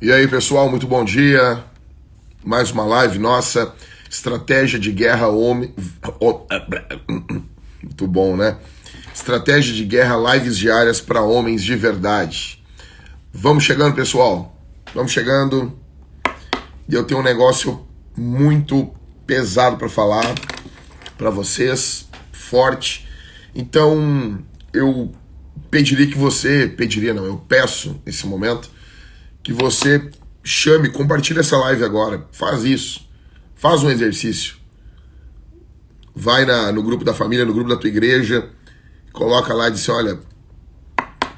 E aí, pessoal, muito bom dia. Mais uma live nossa. Estratégia de guerra homem. Muito bom, né? Estratégia de guerra, lives diárias para homens de verdade. Vamos chegando, pessoal. Vamos chegando. E eu tenho um negócio muito pesado para falar para vocês, forte. Então, eu peço nesse momento que você chame, compartilhe essa live agora. Faz isso. Faz um exercício. Vai no grupo da família, no grupo da tua igreja, coloca lá e diz: olha,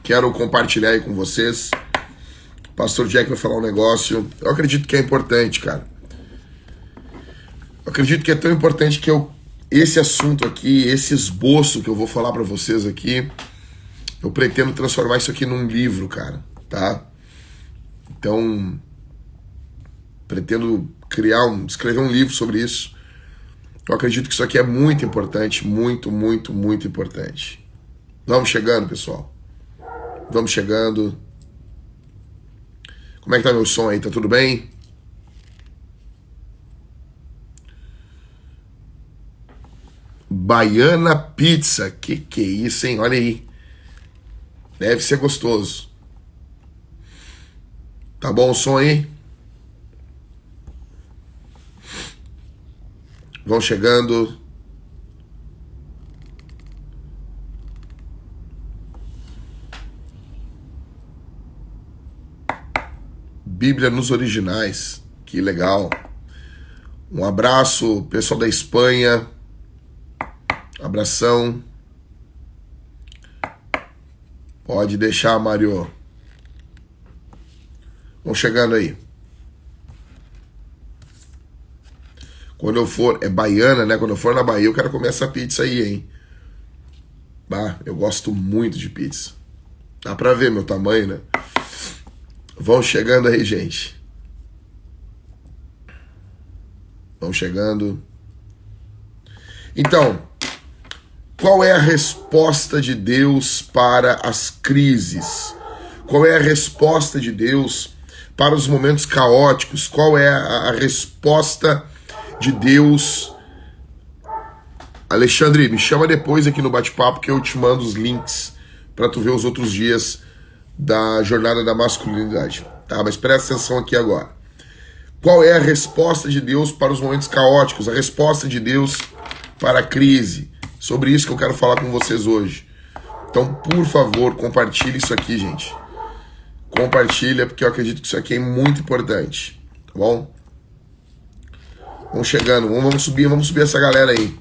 quero compartilhar aí com vocês. Pastor Jack vai falar um negócio. Eu acredito que é importante, cara. Eu acredito que é tão importante que esse assunto aqui, esse esboço que eu vou falar pra vocês aqui, eu pretendo transformar isso aqui num livro, cara, tá? Então, pretendo escrever um livro sobre isso. Eu acredito que isso aqui é muito importante, muito, muito, muito importante. Vamos chegando, pessoal. Vamos chegando. Como é que tá meu som aí? Tá tudo bem? Baiana Pizza. Que é isso, hein? Olha aí. Deve ser gostoso. Tá bom o som aí? Vão chegando. Bíblia nos originais. Que legal. Um abraço, pessoal da Espanha. Abração. Pode deixar, Mário. Vão chegando aí. Quando eu for... É baiana, né? Quando eu for na Bahia, eu quero comer essa pizza aí, hein? Bah, eu gosto muito de pizza. Dá pra ver meu tamanho, né? Vão chegando aí, gente. Vão chegando. Então, qual é a resposta de Deus para as crises? Qual é a resposta de Deus para os momentos caóticos? Qual é a resposta de Deus? Alexandre, me chama depois aqui no bate-papo que eu te mando os links para tu ver os outros dias da jornada da masculinidade, tá? Mas presta atenção aqui agora. Qual é a resposta de Deus para os momentos caóticos? A resposta de Deus para a crise? Sobre isso que eu quero falar com vocês hoje. Então, por favor, compartilhe isso aqui, gente. Compartilha, porque eu acredito que isso aqui é muito importante, tá bom? Vamos chegando, vamos subir essa galera aí.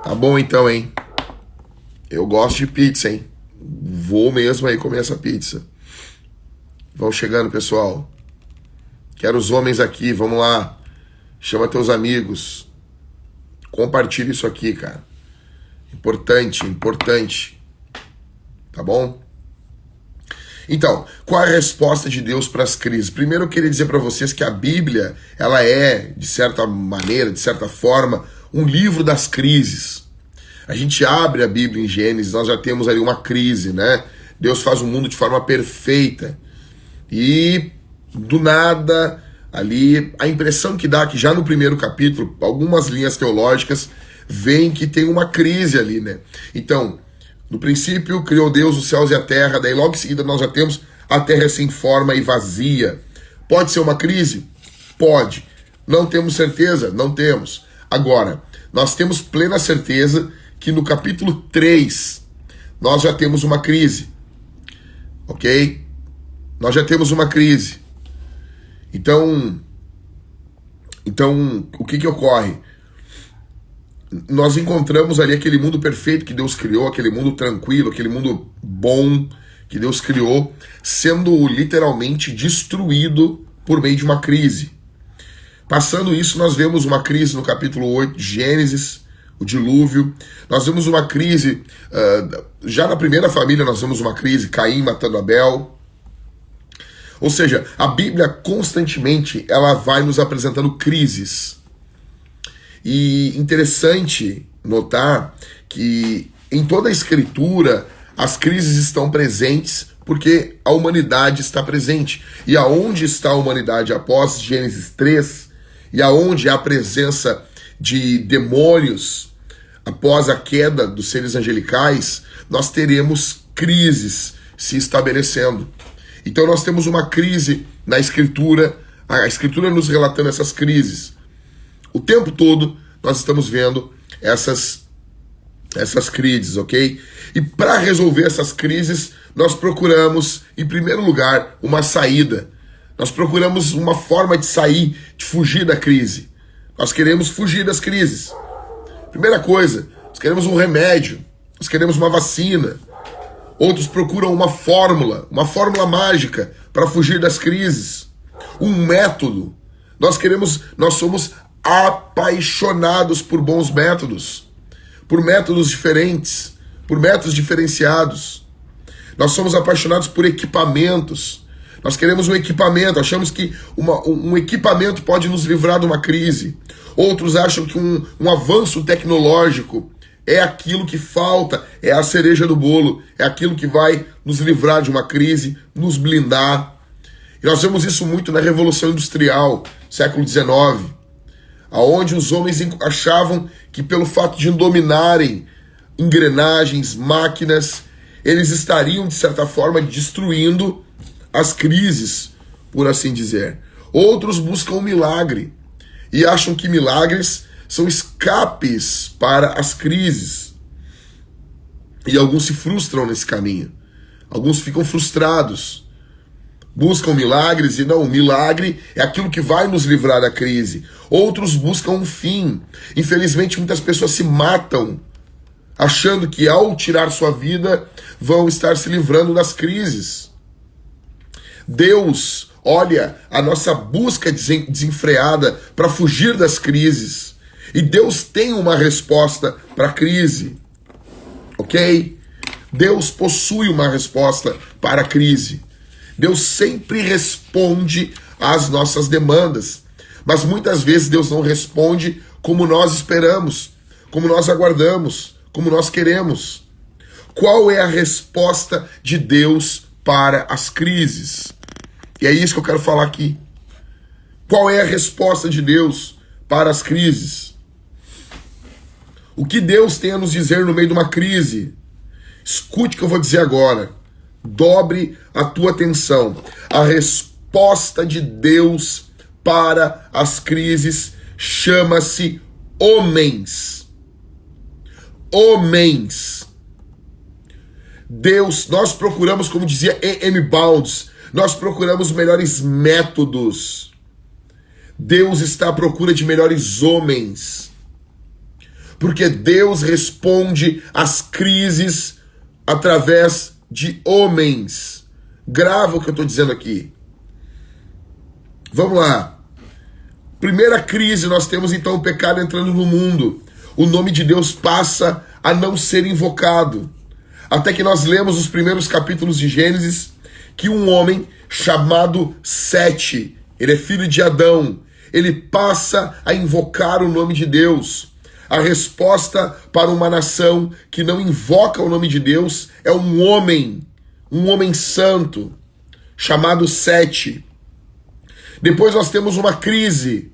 Tá bom então, hein? Eu gosto de pizza, hein? Vou mesmo aí comer essa pizza. Vão chegando, pessoal. Quero os homens aqui, vamos lá. Chama teus amigos. Compartilha isso aqui, cara. Importante, importante. Tá bom? Então, qual é a resposta de Deus para as crises? Primeiro eu queria dizer para vocês que a Bíblia, ela é, de certa maneira, de certa forma, um livro das crises. A gente abre a Bíblia em Gênesis, nós já temos ali uma crise, né? Deus faz o mundo de forma perfeita. E, do nada, ali, a impressão que dá que já no primeiro capítulo, algumas linhas teológicas, veem que tem uma crise ali, né? Então, no princípio, criou Deus os céus e a terra, daí logo em seguida nós já temos a terra sem forma e vazia. Pode ser uma crise? Pode. Não temos certeza? Não temos. Agora, nós temos plena certeza que no capítulo 3 nós já temos uma crise. Ok? Nós já temos uma crise. Então o que ocorre? Nós encontramos ali aquele mundo perfeito que Deus criou, aquele mundo tranquilo, aquele mundo bom que Deus criou, sendo literalmente destruído por meio de uma crise. Passando isso, nós vemos uma crise no capítulo 8 de Gênesis, o dilúvio. Nós vemos uma crise, já na primeira família nós vemos uma crise, Caim matando Abel. Ou seja, a Bíblia constantemente ela vai nos apresentando crises. E interessante notar que em toda a Escritura as crises estão presentes Porque a humanidade está presente. E aonde está a humanidade após Gênesis 3, e aonde há a presença de demônios, após a queda dos seres angelicais, nós teremos crises se estabelecendo. Então nós temos uma crise na Escritura, a Escritura nos relatando essas crises. O tempo todo nós estamos vendo essas crises, ok? E para resolver essas crises, nós procuramos, em primeiro lugar, uma saída. Nós procuramos uma forma de sair, de fugir da crise. Nós queremos fugir das crises. Primeira coisa, nós queremos um remédio, nós queremos uma vacina. Outros procuram uma fórmula mágica para fugir das crises. Um método. Nós somos apaixonados por bons métodos, por métodos diferentes, por métodos diferenciados. Nós somos apaixonados por equipamentos. Nós queremos um equipamento, achamos que um equipamento pode nos livrar de uma crise. Outros acham que um avanço tecnológico é aquilo que falta, é a cereja do bolo, é aquilo que vai nos livrar de uma crise, nos blindar. E nós vemos isso muito na Revolução Industrial, século XIX, onde os homens achavam que pelo fato de dominarem engrenagens, máquinas, eles estariam, de certa forma, destruindo as crises, por assim dizer. Outros buscam um milagre e acham que milagres são escapes para as crises. E alguns se frustram nesse caminho. Alguns ficam frustrados. Buscam milagres e não, o milagre é aquilo que vai nos livrar da crise. Outros buscam um fim. Infelizmente, muitas pessoas se matam achando que ao tirar sua vida vão estar se livrando das crises. Deus olha a nossa busca desenfreada para fugir das crises. E Deus tem uma resposta para a crise. Ok? Deus possui uma resposta para a crise. Deus sempre responde às nossas demandas. Mas muitas vezes Deus não responde como nós esperamos, como nós aguardamos, como nós queremos. Qual é a resposta de Deus para as crises? E é isso que eu quero falar aqui. Qual é a resposta de Deus para as crises? O que Deus tem a nos dizer no meio de uma crise? Escute o que eu vou dizer agora. Dobre a tua atenção. A resposta de Deus para as crises chama-se homens. Homens. Deus, nós procuramos, como dizia E.M. Bounds, nós procuramos melhores métodos. Deus está à procura de melhores homens. Porque Deus responde às crises através de homens. Grava o que eu estou dizendo aqui. Vamos lá. Primeira crise, nós temos então o pecado entrando no mundo. O nome de Deus passa a não ser invocado. Até que nós lemos os primeiros capítulos de Gênesis que um homem chamado Sete, ele é filho de Adão, ele passa a invocar o nome de Deus. A resposta para uma nação que não invoca o nome de Deus é um homem santo, chamado Sete. Depois nós temos uma crise,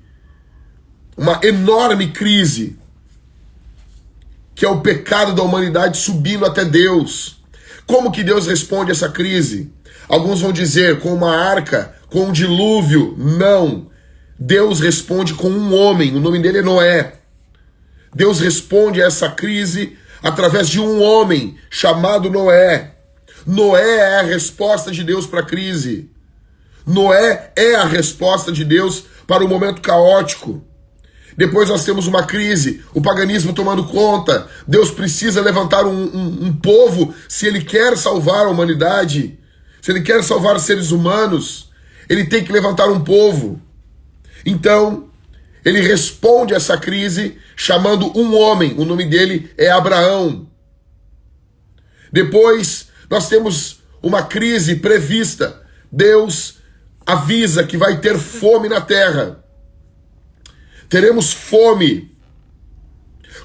uma enorme crise, que é o pecado da humanidade subindo até Deus. Como que Deus responde a essa crise? Alguns vão dizer com uma arca, com um dilúvio. Não. Deus responde com um homem, o nome dele é Noé. Deus responde a essa crise através de um homem chamado Noé. Noé é a resposta de Deus para a crise. Noé é a resposta de Deus para o momento caótico. Depois nós temos uma crise, o paganismo tomando conta. Deus precisa levantar um povo se ele quer salvar a humanidade. Se ele quer salvar os seres humanos, ele tem que levantar um povo. Então, ele responde a essa crise chamando um homem. O nome dele é Abraão. Depois, nós temos uma crise prevista. Deus avisa que vai ter fome na terra. Teremos fome.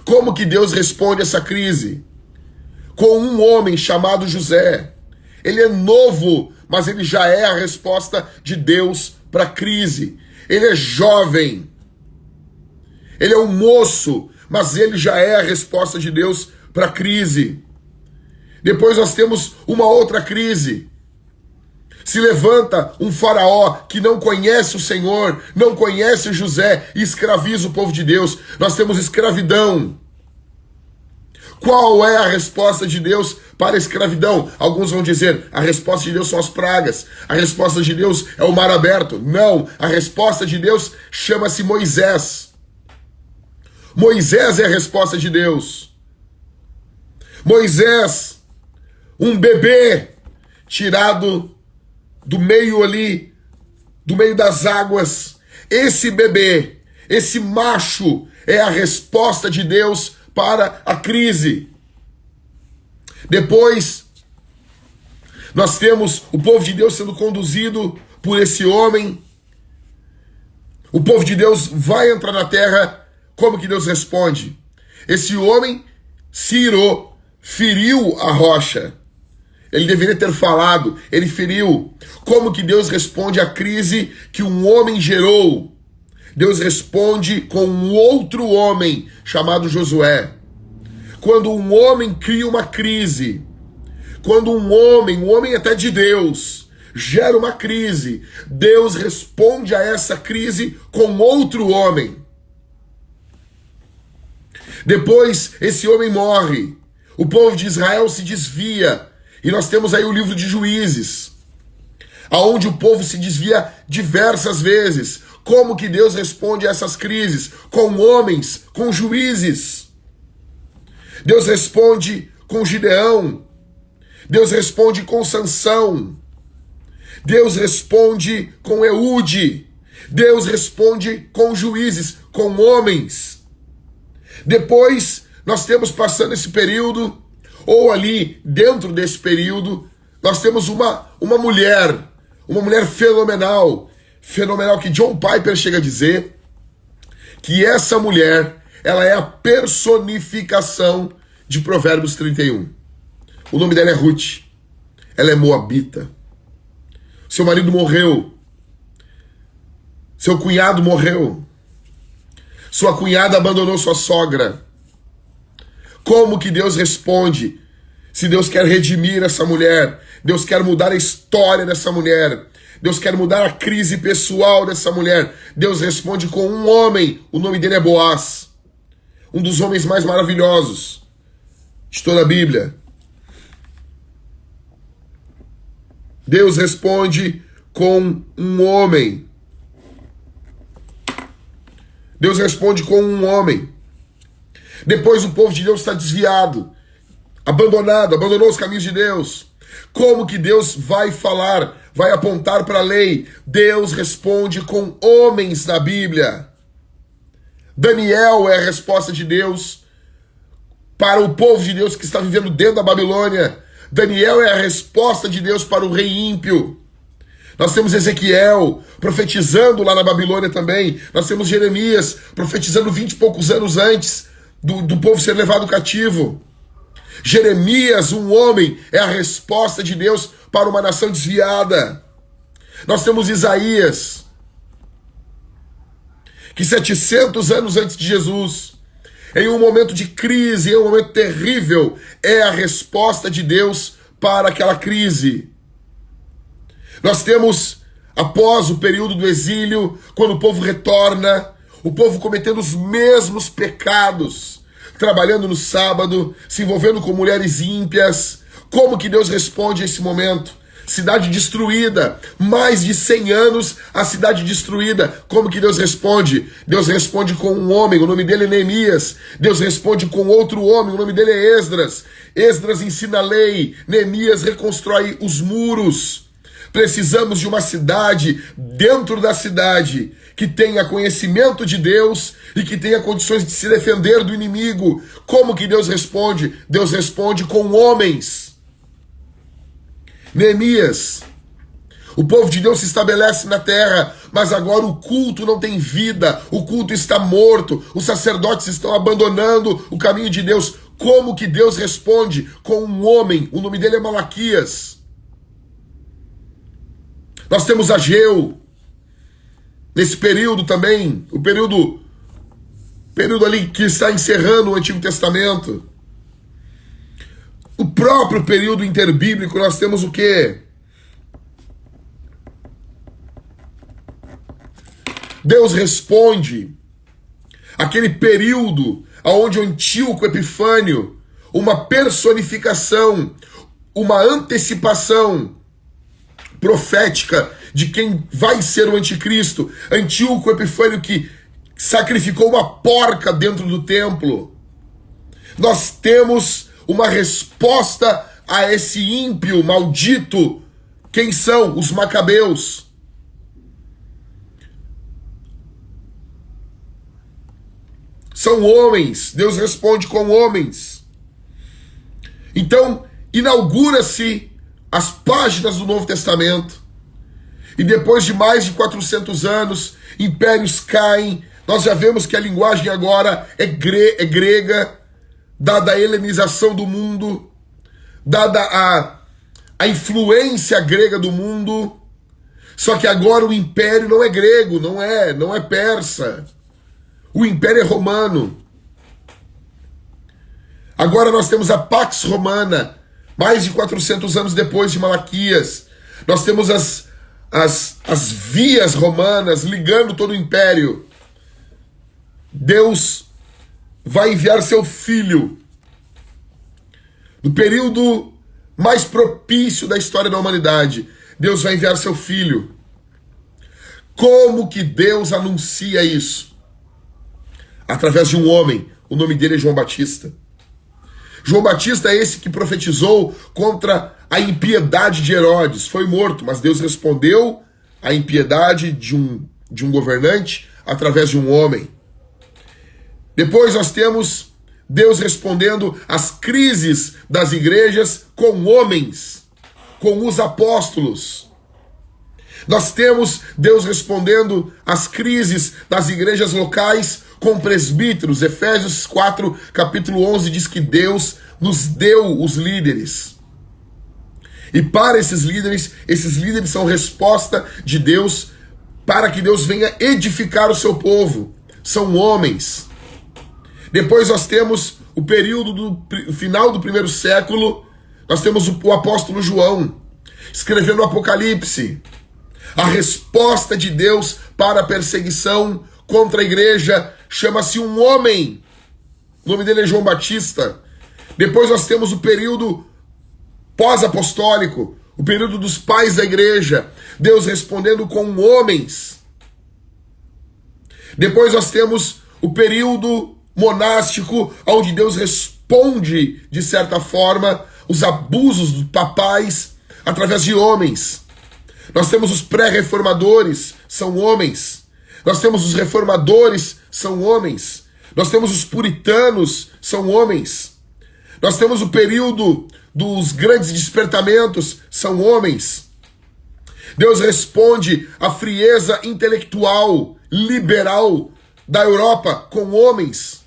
Como que Deus responde a essa crise? Com um homem chamado José. Ele é novo, mas ele já é a resposta de Deus para a crise. Ele é jovem. Ele é um moço, mas ele já é a resposta de Deus para a crise. Depois nós temos uma outra crise. Se levanta um faraó que não conhece o Senhor, não conhece José e escraviza o povo de Deus. Nós temos escravidão. Qual é a resposta de Deus para a escravidão? Alguns vão dizer, a resposta de Deus são as pragas. A resposta de Deus é o mar aberto. Não, a resposta de Deus chama-se Moisés. Moisés é a resposta de Deus. Moisés, um bebê tirado do meio ali, do meio das águas. Esse bebê, esse macho é a resposta de Deus para a crise. Depois, nós temos o povo de Deus sendo conduzido por esse homem. O povo de Deus vai entrar na terra. Como que Deus responde? Esse homem, Ciro, feriu a rocha. Ele deveria ter falado, ele feriu. Como que Deus responde à crise que um homem gerou? Deus responde com um outro homem chamado Josué. Quando um homem cria uma crise, quando um homem até de Deus, gera uma crise, Deus responde a essa crise com outro homem. Depois, esse homem morre. O povo de Israel se desvia. E nós temos aí o livro de Juízes, aonde o povo se desvia diversas vezes. Como que Deus responde a essas crises? Com homens, com juízes. Deus responde com Gideão. Deus responde com Sansão. Deus responde com Eude. Deus responde com juízes, com homens. Depois, nós temos passando esse período, ou ali dentro desse período, nós temos uma mulher fenomenal que John Piper chega a dizer que essa mulher, ela é a personificação de Provérbios 31. O nome dela é Ruth. Ela é moabita. Seu marido morreu. Seu cunhado morreu. Sua cunhada abandonou sua sogra. Como que Deus responde? Se Deus quer redimir essa mulher, Deus quer mudar a história dessa mulher, Deus quer mudar a crise pessoal dessa mulher, Deus responde com um homem, o nome dele é Boaz, um dos homens mais maravilhosos de toda a Bíblia. Deus responde com um homem. Deus responde com um homem. Depois o povo de Deus está desviado, abandonou os caminhos de Deus. Como que Deus vai falar, vai apontar para a lei? Deus responde com homens na Bíblia. Daniel é a resposta de Deus para o povo de Deus que está vivendo dentro da Babilônia. Daniel é a resposta de Deus para o rei ímpio. Nós temos Ezequiel profetizando lá na Babilônia também. Nós temos Jeremias profetizando 20 e poucos anos antes do povo ser levado cativo. Jeremias, um homem, é a resposta de Deus para uma nação desviada. Nós temos Isaías, que 700 anos antes de Jesus, em um momento de crise, em um momento terrível, é a resposta de Deus para aquela crise. Nós temos, após o período do exílio, quando o povo retorna, o povo cometendo os mesmos pecados, trabalhando no sábado, se envolvendo com mulheres ímpias. Como que Deus responde a esse momento? Cidade destruída, mais de 100 anos a cidade destruída. Como que Deus responde? Deus responde com um homem, o nome dele é Neemias. Deus responde com outro homem, o nome dele é Esdras. Esdras ensina a lei, Neemias reconstrói os muros. Precisamos de uma cidade, dentro da cidade, que tenha conhecimento de Deus e que tenha condições de se defender do inimigo. Como que Deus responde? Deus responde com homens. Neemias, o povo de Deus se estabelece na terra, mas agora o culto não tem vida, o culto está morto, os sacerdotes estão abandonando o caminho de Deus. Como que Deus responde? Com um homem, o nome dele é Malaquias. Nós temos Ageu, nesse período também, o período ali que está encerrando o Antigo Testamento. O próprio período interbíblico, nós temos o quê? Deus responde aquele período onde o Antíoco Epifânio, uma personificação, uma antecipação profética de quem vai ser o anticristo, Antíoco Epifânio que sacrificou uma porca dentro do templo. Nós temos uma resposta a esse ímpio maldito. Quem são? Os macabeus. São homens. Deus responde com homens. Então, inaugura-se as páginas do Novo Testamento. E depois de mais de 400 anos, impérios caem. Nós já vemos que a linguagem agora é grega, dada a helenização do mundo, dada a influência grega do mundo. Só que agora o império não é grego, não é persa. O império é romano. Agora nós temos a Pax Romana, mais de 400 anos depois de Malaquias. Nós temos as vias romanas ligando todo o império. Deus vai enviar seu filho no período mais propício da história da humanidade. Deus vai enviar seu filho. Como que Deus anuncia isso? Através de um homem. O nome dele é João Batista. João Batista é esse que profetizou contra a impiedade de Herodes. Foi morto, mas Deus respondeu à impiedade de um governante através de um homem. Depois nós temos Deus respondendo às crises das igrejas com homens, com os apóstolos. Nós temos Deus respondendo às crises das igrejas locais com presbíteros. Efésios 4, capítulo 11, diz que Deus nos deu os líderes. E para esses líderes são resposta de Deus para que Deus venha edificar o seu povo. São homens. Depois nós temos o período do final do primeiro século. Nós temos o apóstolo João escrevendo o Apocalipse. A resposta de Deus para a perseguição contra a igreja chama-se um homem. O nome dele é João Batista. Depois nós temos o período pós-apostólico, o período dos pais da igreja, Deus respondendo com homens. Depois nós temos o período monástico, onde Deus responde, de certa forma, os abusos dos papais através de homens. Nós temos os pré-reformadores, são homens. Nós temos os reformadores, são homens. Nós temos os puritanos, são homens. Nós temos o período dos grandes despertamentos, são homens. Deus responde à frieza intelectual, liberal da Europa com homens.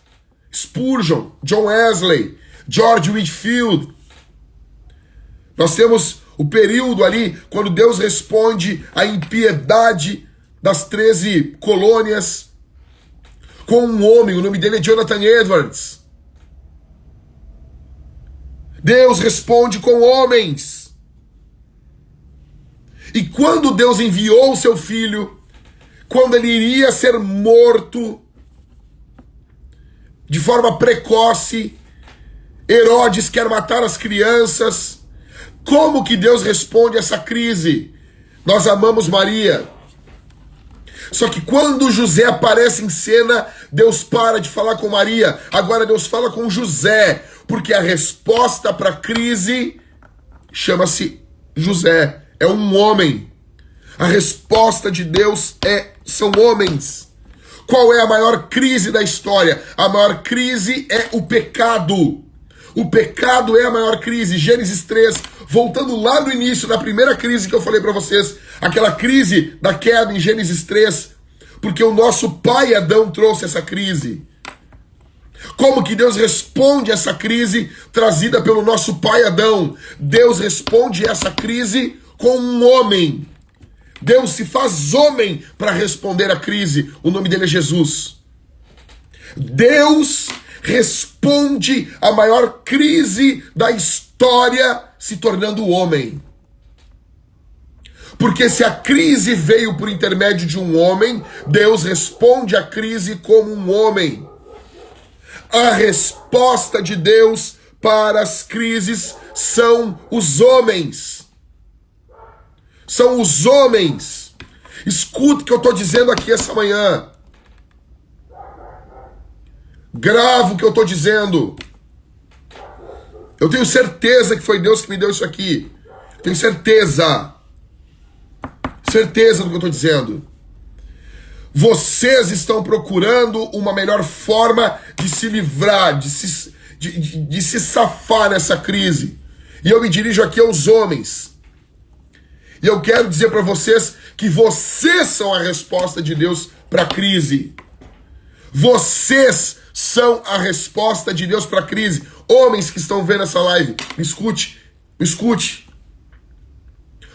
Spurgeon, John Wesley, George Whitefield. Nós temos o período ali quando Deus responde à impiedade das 13 colônias com um homem, o nome dele é Jonathan Edwards. Deus responde com homens. E quando Deus enviou o seu filho, quando ele iria ser morto de forma precoce, Herodes quer matar as crianças. Como que Deus responde a essa crise? Nós amamos Maria. Só que quando José aparece em cena, Deus para de falar com Maria. Agora Deus fala com José, porque a resposta para a crise chama-se José. É um homem. A resposta de Deus são homens. Qual é a maior crise da história? A maior crise é o pecado. O pecado é a maior crise. Gênesis 3, voltando lá no início da primeira crise que eu falei para vocês, aquela crise da queda em Gênesis 3, porque o nosso pai Adão trouxe essa crise. Como que Deus responde essa crise trazida pelo nosso pai Adão? Deus responde essa crise com um homem. Deus se faz homem para responder à crise. O nome dele é Jesus. Deus responde à maior crise da história se tornando homem. Porque se a crise veio por intermédio de um homem, Deus responde à crise como um homem. A resposta de Deus para as crises são os homens. São os homens. Escuta o que eu estou dizendo aqui essa manhã. Grava o que eu estou dizendo. Eu tenho certeza que foi Deus que me deu isso aqui. Tenho certeza. Certeza do que eu estou dizendo. Vocês estão procurando uma melhor forma de se livrar, de se safar nessa crise. E eu me dirijo aqui aos homens. E eu quero dizer para vocês que vocês são a resposta de Deus para a crise. Vocês são a resposta de Deus para a crise. Homens que estão vendo essa live, me escute, me escute.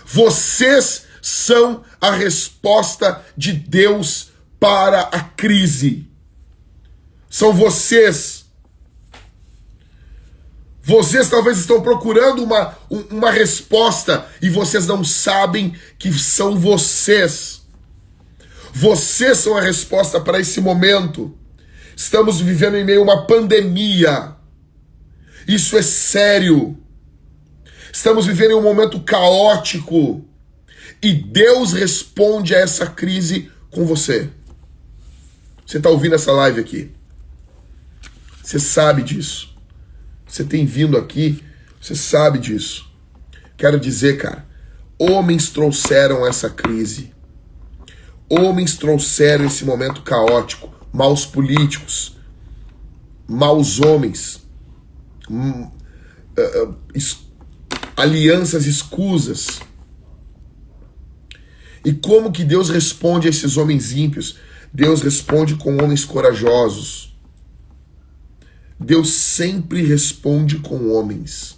Vocês são a resposta de Deus para a crise. São vocês. Vocês talvez estão procurando uma resposta e vocês não sabem que são vocês. Vocês são a resposta para esse momento. Estamos vivendo em meio a uma pandemia. Isso é sério. Estamos vivendo em um momento caótico. E Deus responde a essa crise com você. Você está ouvindo essa live aqui. Você sabe disso. Você tem vindo aqui, você sabe disso. Quero dizer, cara, homens trouxeram essa crise. Homens trouxeram esse momento caótico. Maus políticos. Maus homens. Alianças escusas. E como que Deus responde a esses homens ímpios? Deus responde com homens corajosos. Deus sempre responde com homens.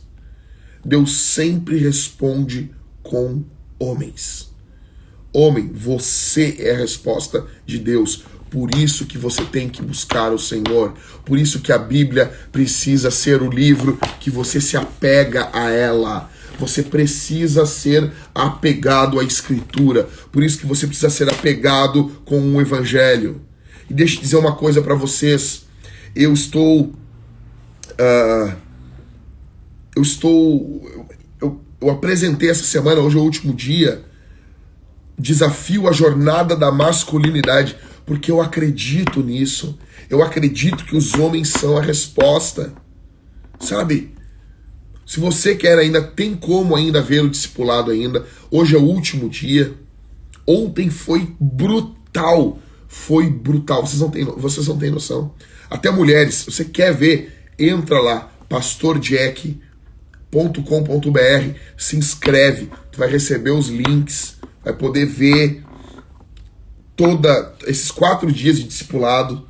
Deus sempre responde com homens. Homem, você é a resposta de Deus. Por isso que você tem que buscar o Senhor. Por isso que a Bíblia precisa ser o livro que você se apega a ela. Você precisa ser apegado à Escritura. Por isso que você precisa ser apegado com o Evangelho. E deixa eu dizer uma coisa para vocês. Eu apresentei essa semana, hoje é o último dia, desafio a jornada da masculinidade, porque eu acredito nisso. Eu acredito que os homens são a resposta. Sabe? Se você quer ainda, tem como ainda ver o discipulado ainda. Hoje é o último dia. Ontem foi brutal. Foi brutal. Vocês não têm noção. Até mulheres, se você quer ver, entra lá, pastorjack.com.br, se inscreve, tu vai receber os links, vai poder ver esses 4 dias de discipulado,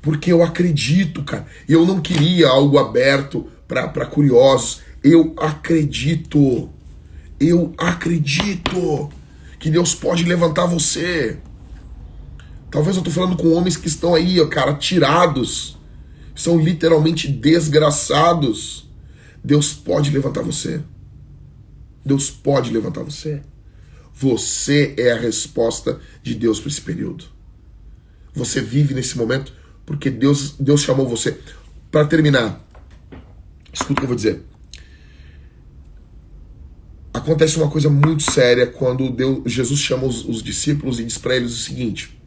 porque eu acredito, cara. Eu não queria algo aberto para curiosos. Eu acredito que Deus pode levantar você. Talvez eu tô falando com homens que estão aí, ó, cara, tirados, são literalmente desgraçados. Deus pode levantar você. Deus pode levantar você. Você é a resposta de Deus para esse período. Você vive nesse momento porque Deus chamou você. Para terminar, escuta o que eu vou dizer. Acontece uma coisa muito séria quando Jesus chama os discípulos e diz para eles o seguinte: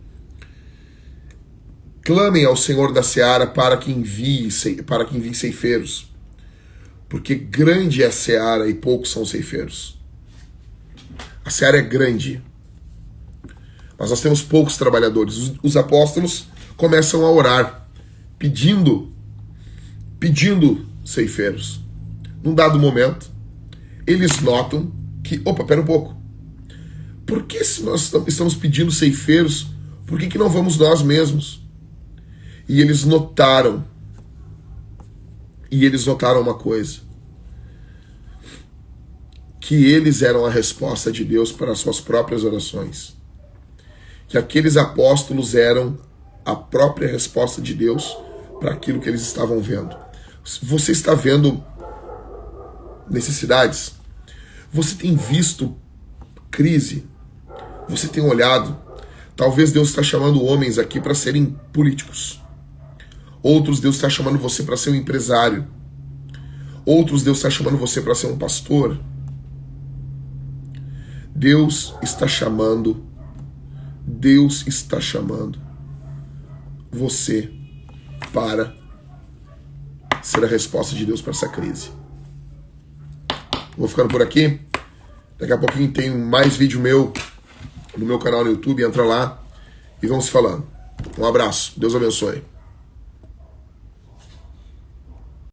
clamem ao Senhor da seara para que envie ceifeiros, porque grande é a seara e poucos são ceifeiros. A seara é grande, mas nós temos poucos trabalhadores. Os apóstolos começam a orar, pedindo ceifeiros. Num dado momento, eles notam que, pera um pouco, por que se nós estamos pedindo ceifeiros, por que não vamos nós mesmos? E eles notaram uma coisa, que eles eram a resposta de Deus para as suas próprias orações. Que aqueles apóstolos eram a própria resposta de Deus para aquilo que eles estavam vendo. Você está vendo necessidades? Você tem visto crise? Você tem olhado? Talvez Deus está chamando homens aqui para serem políticos. Outros Deus está chamando você para ser um empresário. Outros Deus está chamando você para ser um pastor. Deus está chamando você para ser a resposta de Deus para essa crise. Vou ficando por aqui. Daqui a pouquinho tem mais vídeo meu no meu canal no YouTube. Entra lá e vamos falando. Um abraço. Deus abençoe.